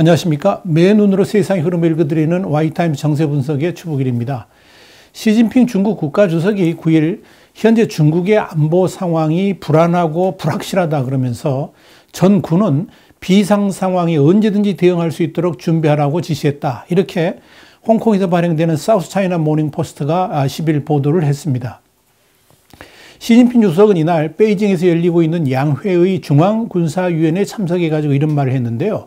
안녕하십니까. 맨눈으로 세상의 흐름을 읽어드리는 와이타임즈 정세분석의 추복일입니다. 시진핑 중국 국가주석이 9일 현재 중국의 안보 상황이 불안하고 불확실하다 그러면서 전 군은 비상 상황에 언제든지 대응할 수 있도록 준비하라고 지시했다. 이렇게 홍콩에서 발행되는 사우스 차이나 모닝 포스트가 10일 보도를 했습니다. 시진핑 주석은 이날 베이징에서 열리고 있는 양회의 중앙군사위원회에 참석해가지고 이런 말을 했는데요.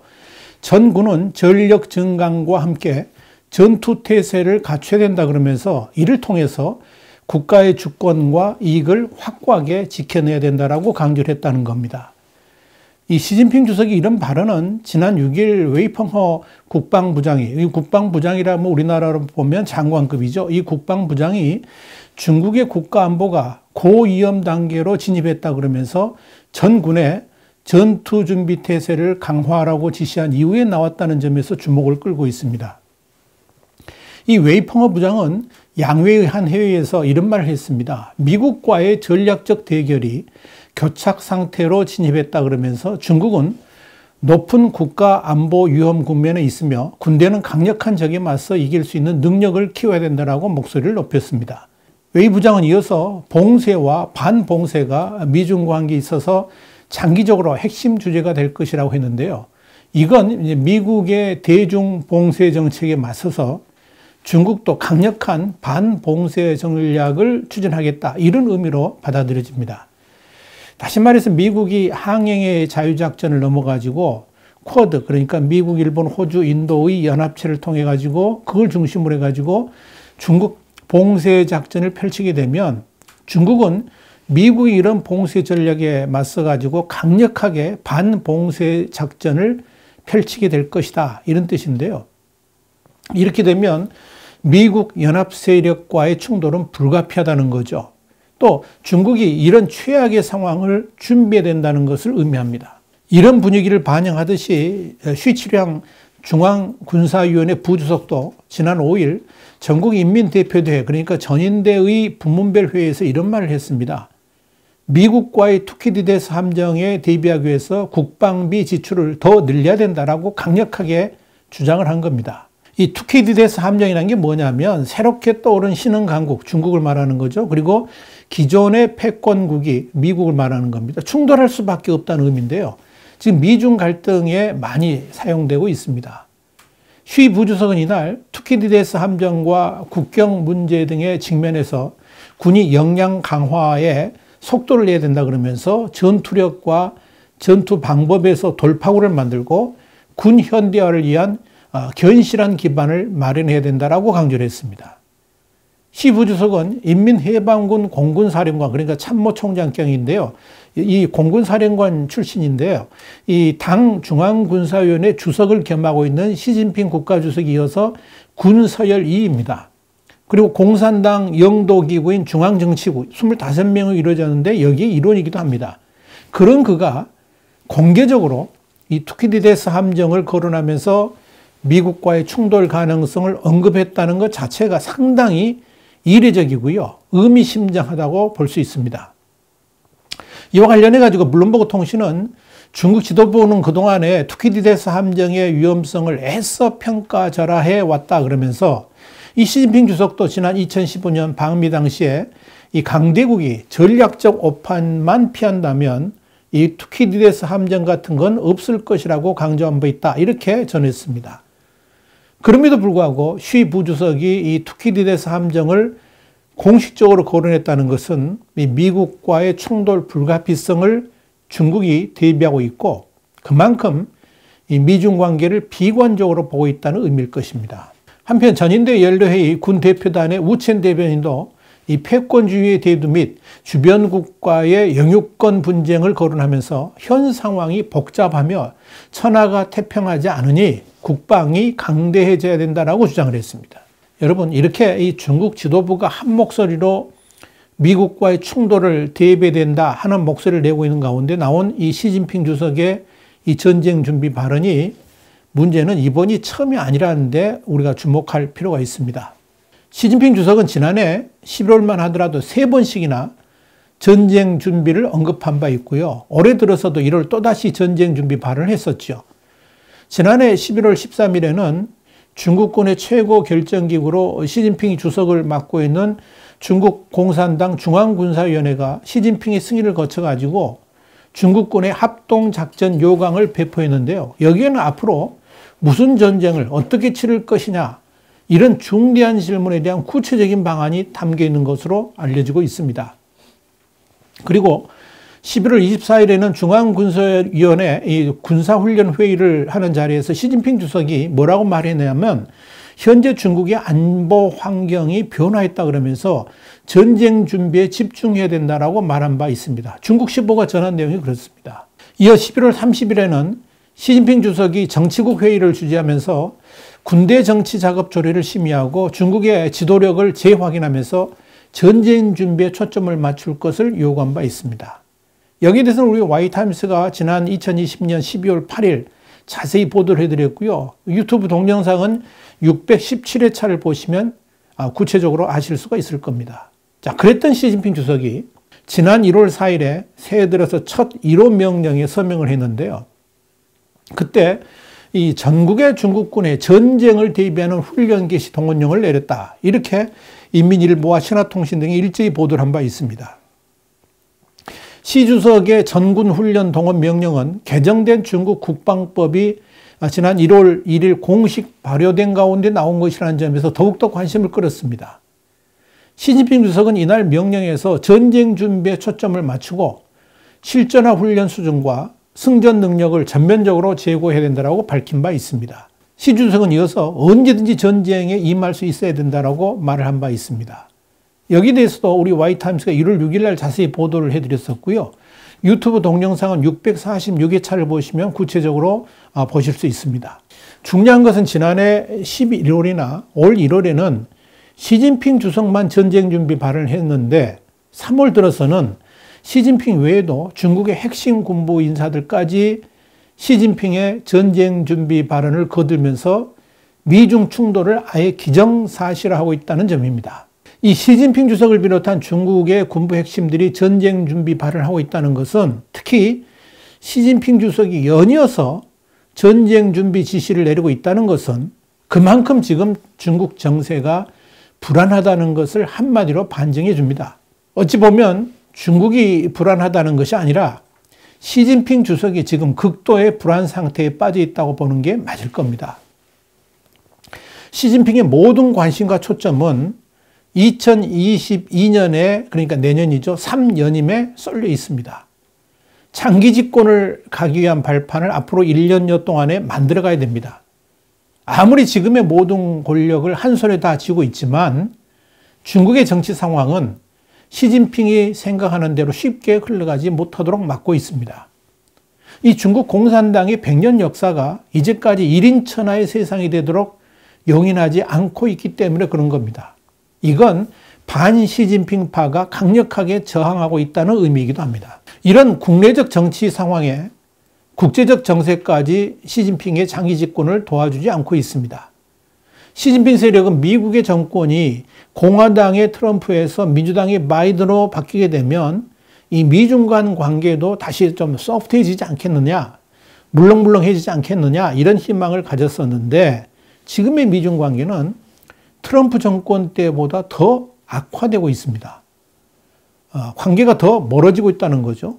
전 군은 전력 증강과 함께 전투태세를 갖춰야 된다 그러면서 이를 통해서 국가의 주권과 이익을 확고하게 지켜내야 된다라고 강조를 했다는 겁니다. 이 시진핑 주석이 이런 발언은 지난 6일 웨이펑허 국방부장이, 이 국방부장이라면 우리나라로 보면 장관급이죠. 이 국방부장이 중국의 국가안보가 고위험 단계로 진입했다 그러면서 전 군의 전투준비 태세를 강화하라고 지시한 이후에 나왔다는 점에서 주목을 끌고 있습니다. 이 웨이펑허 부장은 양회의 한 회의에서 이런 말을 했습니다. 미국과의 전략적 대결이 교착 상태로 진입했다 그러면서 중국은 높은 국가 안보 위험 국면에 있으며 군대는 강력한 적에 맞서 이길 수 있는 능력을 키워야 된다라고 목소리를 높였습니다. 웨이 부장은 이어서 봉쇄와 반봉쇄가 미중 관계에 있어서 장기적으로 핵심 주제가 될 것이라고 했는데요. 이건 이제 미국의 대중 봉쇄 정책에 맞서서 중국도 강력한 반봉쇄 전략을 추진하겠다. 이런 의미로 받아들여집니다. 다시 말해서 미국이 항행의 자유작전을 넘어가지고 쿼드, 그러니까 미국, 일본, 호주, 인도의 연합체를 통해 가지고 그걸 중심으로 해가지고 중국 봉쇄 작전을 펼치게 되면 중국은 미국이 이런 봉쇄 전략에 맞서 가지고 강력하게 반봉쇄 작전을 펼치게 될 것이다. 이런 뜻인데요. 이렇게 되면 미국 연합 세력과의 충돌은 불가피하다는 거죠. 또 중국이 이런 최악의 상황을 준비해야 된다는 것을 의미합니다. 이런 분위기를 반영하듯이 쉬치량 중앙군사위원회 부주석도 지난 5일 전국인민대표대회, 그러니까 전인대의 부문별 회의에서 이런 말을 했습니다. 미국과의 투키디데스 함정에 대비하기 위해서 국방비 지출을 더 늘려야 된다라고 강력하게 주장을 한 겁니다. 이 투키디데스 함정이라는 게 뭐냐면 새롭게 떠오른 신흥 강국, 중국을 말하는 거죠. 그리고 기존의 패권국이 미국을 말하는 겁니다. 충돌할 수밖에 없다는 의미인데요. 지금 미중 갈등에 많이 사용되고 있습니다. 쉬 부주석은 이날 투키디데스 함정과 국경 문제 등의 측면에서 군이 역량 강화에 속도를 내야 된다 그러면서 전투력과 전투 방법에서 돌파구를 만들고 군 현대화를 위한 견실한 기반을 마련해야 된다라고 강조를 했습니다. 시 부주석은 인민해방군 공군사령관, 그러니까 참모총장격인데요. 이 공군사령관 출신인데요. 이 당 중앙군사위원회 주석을 겸하고 있는 시진핑 국가주석이 이어서 군서열 2입니다. 그리고 공산당 영도기구인 중앙정치국 25명이 이루어졌는데 여기에 일원이기도 합니다. 그런 그가 공개적으로 이 투키디데스 함정을 거론하면서 미국과의 충돌 가능성을 언급했다는 것 자체가 상당히 이례적이고요. 의미심장하다고 볼 수 있습니다. 이와 관련해 가지고 블룸버그 통신은 중국 지도부는 그동안에 투키디데스 함정의 위험성을 애써 평가절하해 왔다 그러면서 이 시진핑 주석도 지난 2015년 방미 당시에 이 강대국이 전략적 오판만 피한다면 이 투키디데스 함정 같은 건 없을 것이라고 강조한 바 있다. 이렇게 전했습니다. 그럼에도 불구하고 쉬 부주석이 이 투키디데스 함정을 공식적으로 거론했다는 것은 미국과의 충돌 불가피성을 중국이 대비하고 있고 그만큼 이 미중 관계를 비관적으로 보고 있다는 의미일 것입니다. 한편 전인대 연례회의 군 대표단의 우첸 대변인도 이 패권주의의 대두 및 주변국과의 영유권 분쟁을 거론하면서 현 상황이 복잡하며 천하가 태평하지 않으니 국방이 강대해져야 된다라고 주장을 했습니다. 여러분, 이렇게 이 중국 지도부가 한 목소리로 미국과의 충돌을 대비해야 된다 하는 목소리를 내고 있는 가운데 나온 이 시진핑 주석의 이 전쟁 준비 발언이 문제는 이번이 처음이 아니라는데 우리가 주목할 필요가 있습니다. 시진핑 주석은 지난해 11월만 하더라도 3번씩이나 전쟁 준비를 언급한 바 있고요. 올해 들어서도 1월 또다시 전쟁 준비 발언을 했었죠. 지난해 11월 13일에는 중국군의 최고 결정기구로 시진핑 주석을 맡고 있는 중국 공산당 중앙군사위원회가 시진핑의 승인을 거쳐가지고 중국군의 합동작전 요강을 배포했는데요. 여기에는 앞으로 무슨 전쟁을 어떻게 치를 것이냐, 이런 중대한 질문에 대한 구체적인 방안이 담겨 있는 것으로 알려지고 있습니다. 그리고 11월 24일에는 중앙군사위원회 군사훈련회의를 하는 자리에서 시진핑 주석이 뭐라고 말했냐면 현재 중국의 안보 환경이 변화했다 그러면서 전쟁 준비에 집중해야 된다라고 말한 바 있습니다. 중국시보가 전한 내용이 그렇습니다. 이어 11월 30일에는 시진핑 주석이 정치국 회의를 주재하면서 군대 정치 작업 조례를 심의하고 중국의 지도력을 재확인하면서 전쟁 준비에 초점을 맞출 것을 요구한 바 있습니다. 여기에 대해서는 우리 Y타임스가 지난 2020년 12월 8일 자세히 보도를 해드렸고요. 유튜브 동영상은 617회차를 보시면 구체적으로 아실 수가 있을 겁니다. 자, 그랬던 시진핑 주석이 지난 1월 4일에 새해 들어서 첫 1호 명령에 서명을 했는데요. 그때 이 전국의 중국군의 전쟁을 대비하는 훈련 개시 동원령을 내렸다. 이렇게 인민일보와 신화통신 등이 일제히 보도를 한 바 있습니다. 시 주석의 전군 훈련 동원 명령은 개정된 중국 국방법이 지난 1월 1일 공식 발효된 가운데 나온 것이라는 점에서 더욱더 관심을 끌었습니다. 시진핑 주석은 이날 명령에서 전쟁 준비에 초점을 맞추고 실전화 훈련 수준과 승전 능력을 전면적으로 제고해야 된다고 밝힌 바 있습니다. 시 주석은 이어서 언제든지 전쟁에 임할 수 있어야 된다고 말을 한 바 있습니다. 여기에 대해서도 우리 Y타임스가 1월 6일 날 자세히 보도를 해드렸었고요. 유튜브 동영상은 646회차를 보시면 구체적으로 보실 수 있습니다. 중요한 것은 지난해 11월이나 올 1월에는 시진핑 주석만 전쟁 준비 발언을 했는데 3월 들어서는 시진핑 외에도 중국의 핵심 군부 인사들까지 시진핑의 전쟁 준비 발언을 거들면서 미중 충돌을 아예 기정사실화하고 있다는 점입니다. 이 시진핑 주석을 비롯한 중국의 군부 핵심들이 전쟁 준비 발언을 하고 있다는 것은 특히 시진핑 주석이 연이어서 전쟁 준비 지시를 내리고 있다는 것은 그만큼 지금 중국 정세가 불안하다는 것을 한마디로 반증해 줍니다. 어찌 보면 중국이 불안하다는 것이 아니라 시진핑 주석이 지금 극도의 불안 상태에 빠져 있다고 보는 게 맞을 겁니다. 시진핑의 모든 관심과 초점은 2022년에, 그러니까 내년이죠, 3년임에 쏠려 있습니다. 장기 집권을 가기 위한 발판을 앞으로 1년여 동안에 만들어 가야 됩니다. 아무리 지금의 모든 권력을 한 손에 다 쥐고 있지만 중국의 정치 상황은 시진핑이 생각하는 대로 쉽게 흘러가지 못하도록 막고 있습니다. 이 중국 공산당의 100년 역사가 이제까지 1인 천하의 세상이 되도록 용인하지 않고 있기 때문에 그런 겁니다. 이건 반시진핑파가 강력하게 저항하고 있다는 의미이기도 합니다. 이런 국내적 정치 상황에 국제적 정세까지 시진핑의 장기 집권을 도와주지 않고 있습니다. 시진핑 세력은 미국의 정권이 공화당의 트럼프에서 민주당의 바이든으로 바뀌게 되면 이 미중 간 관계도 다시 좀 소프트해지지 않겠느냐, 물렁물렁해지지 않겠느냐, 이런 희망을 가졌었는데 지금의 미중 관계는 트럼프 정권 때보다 더 악화되고 있습니다. 관계가 더 멀어지고 있다는 거죠.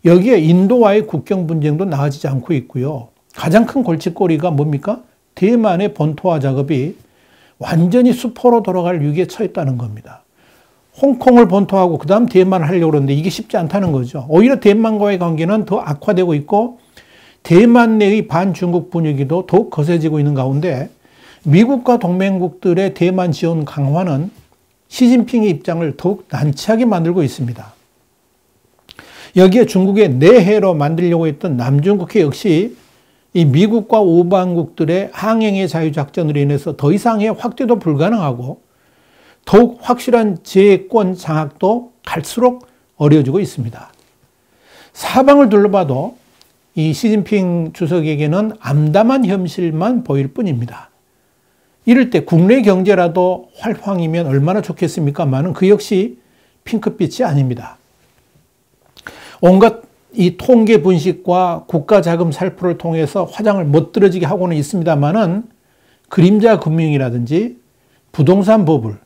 여기에 인도와의 국경 분쟁도 나아지지 않고 있고요. 가장 큰 골칫거리가 뭡니까? 대만의 본토화 작업이 완전히 수포로 돌아갈 위기에 처했다는 겁니다. 홍콩을 본토하고 그 다음 대만을 하려고 그러는데 이게 쉽지 않다는 거죠. 오히려 대만과의 관계는 더 악화되고 있고 대만 내의 반중국 분위기도 더욱 거세지고 있는 가운데 미국과 동맹국들의 대만 지원 강화는 시진핑의 입장을 더욱 난처하게 만들고 있습니다. 여기에 중국의 내해로 만들려고 했던 남중국해 역시 이 미국과 우방국들의 항행의 자유작전으로 인해서 더 이상의 확대도 불가능하고 더욱 확실한 재권 장악도 갈수록 어려워지고 있습니다. 사방을 둘러봐도 이 시진핑 주석에게는 암담한 현실만 보일 뿐입니다. 이럴 때 국내 경제라도 활황이면 얼마나 좋겠습니까마는 그 역시 핑크빛이 아닙니다. 온갖 이 통계 분식과 국가 자금 살포를 통해서 화장을 멋들어지게 하고는 있습니다만은 그림자 금융이라든지 부동산 버블,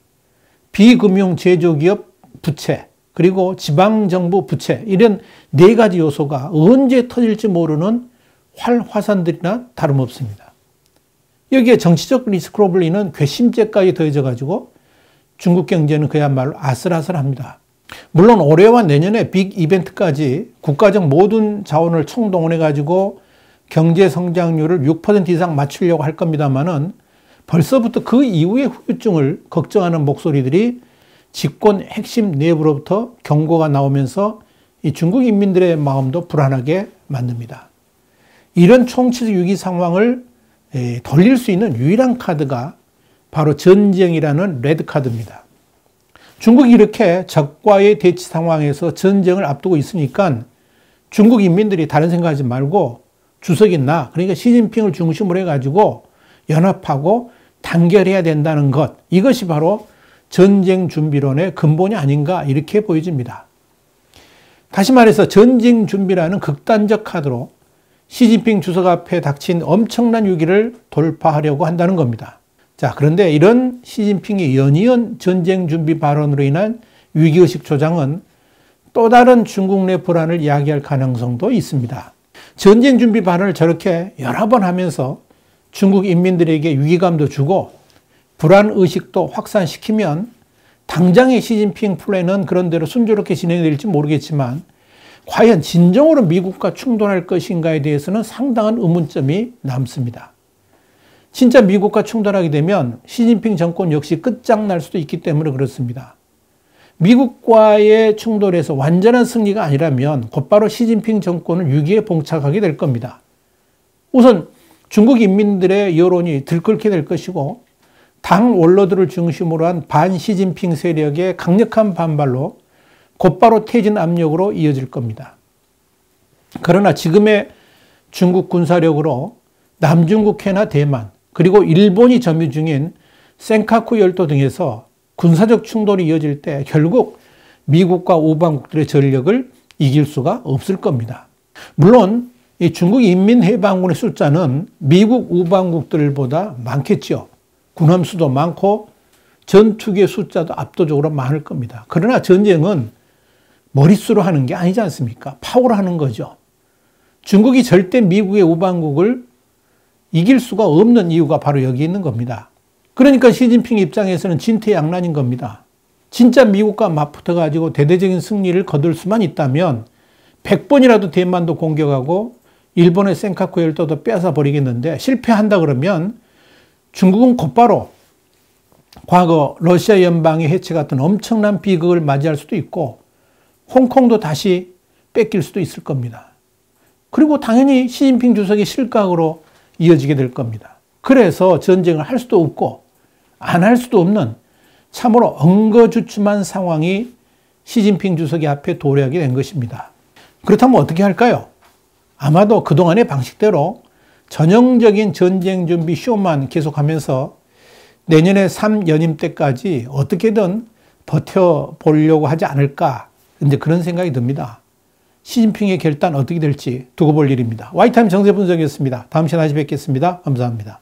비금융 제조기업 부채, 그리고 지방정부 부채, 이런 네 가지 요소가 언제 터질지 모르는 활화산들이나 다름없습니다. 여기에 정치적 리스크로 불리는 괘씸죄까지 더해져 가지고 중국 경제는 그야말로 아슬아슬합니다. 물론 올해와 내년에 빅 이벤트까지 국가적 모든 자원을 총동원해 가지고 경제 성장률을 6% 이상 맞추려고 할 겁니다만은 벌써부터 그 이후의 후유증을 걱정하는 목소리들이 집권 핵심 내부로부터 경고가 나오면서 이 중국 인민들의 마음도 불안하게 만듭니다. 이런 총체적 위기 상황을 돌릴 수 있는 유일한 카드가 바로 전쟁이라는 레드카드입니다. 중국이 이렇게 적과의 대치 상황에서 전쟁을 앞두고 있으니까 중국 인민들이 다른 생각하지 말고 주석이 그러니까 시진핑을 중심으로 해가지고 연합하고 단결해야 된다는 것, 이것이 바로 전쟁 준비론의 근본이 아닌가 이렇게 보여집니다. 다시 말해서 전쟁 준비라는 극단적 카드로 시진핑 주석 앞에 닥친 엄청난 위기를 돌파하려고 한다는 겁니다. 자, 그런데 이런 시진핑의 연이은 전쟁 준비 발언으로 인한 위기의식 조장은 또 다른 중국 내 불안을 이야기할 가능성도 있습니다. 전쟁 준비 발언을 저렇게 여러 번 하면서 중국 인민들에게 위기감도 주고 불안의식도 확산시키면 당장의 시진핑 플랜은 그런대로 순조롭게 진행될지 모르겠지만 과연 진정으로 미국과 충돌할 것인가에 대해서는 상당한 의문점이 남습니다. 진짜 미국과 충돌하게 되면 시진핑 정권 역시 끝장날 수도 있기 때문에 그렇습니다. 미국과의 충돌에서 완전한 승리가 아니라면 곧바로 시진핑 정권은 위기에 봉착하게 될 겁니다. 우선 중국 인민들의 여론이 들끓게 될 것이고 당 원로들을 중심으로 한 반시진핑 세력의 강력한 반발로 곧바로 퇴진 압력으로 이어질 겁니다. 그러나 지금의 중국 군사력으로 남중국해나 대만, 그리고 일본이 점유 중인 센카쿠 열도 등에서 군사적 충돌이 이어질 때 결국 미국과 우방국들의 전력을 이길 수가 없을 겁니다. 물론 이 중국 인민해방군의 숫자는 미국 우방국들보다 많겠죠. 군함수도 많고 전투기의 숫자도 압도적으로 많을 겁니다. 그러나 전쟁은 머릿수로 하는 게 아니지 않습니까? 파워로 하는 거죠. 중국이 절대 미국의 우방국을 이길 수가 없는 이유가 바로 여기 있는 겁니다. 그러니까 시진핑 입장에서는 진퇴양난인 겁니다. 진짜 미국과 맞붙어가지고 대대적인 승리를 거둘 수만 있다면 100번이라도 대만도 공격하고 일본의 센카쿠 열도도 빼앗아 버리겠는데 실패한다 그러면 중국은 곧바로 과거 러시아 연방의 해체 같은 엄청난 비극을 맞이할 수도 있고 홍콩도 다시 뺏길 수도 있을 겁니다. 그리고 당연히 시진핑 주석의 실각으로 이어지게 될 겁니다. 그래서 전쟁을 할 수도 없고 안 할 수도 없는 참으로 엉거주춤한 상황이 시진핑 주석이 앞에 도래하게 된 것입니다. 그렇다면 어떻게 할까요? 아마도 그동안의 방식대로 전형적인 전쟁 준비 쇼만 계속하면서 내년에 3연임 때까지 어떻게든 버텨보려고 하지 않을까, 이제 그런 생각이 듭니다. 시진핑의 결단 어떻게 될지 두고 볼 일입니다. 와이타임 정세 분석이었습니다. 다음 시간에 다시 뵙겠습니다. 감사합니다.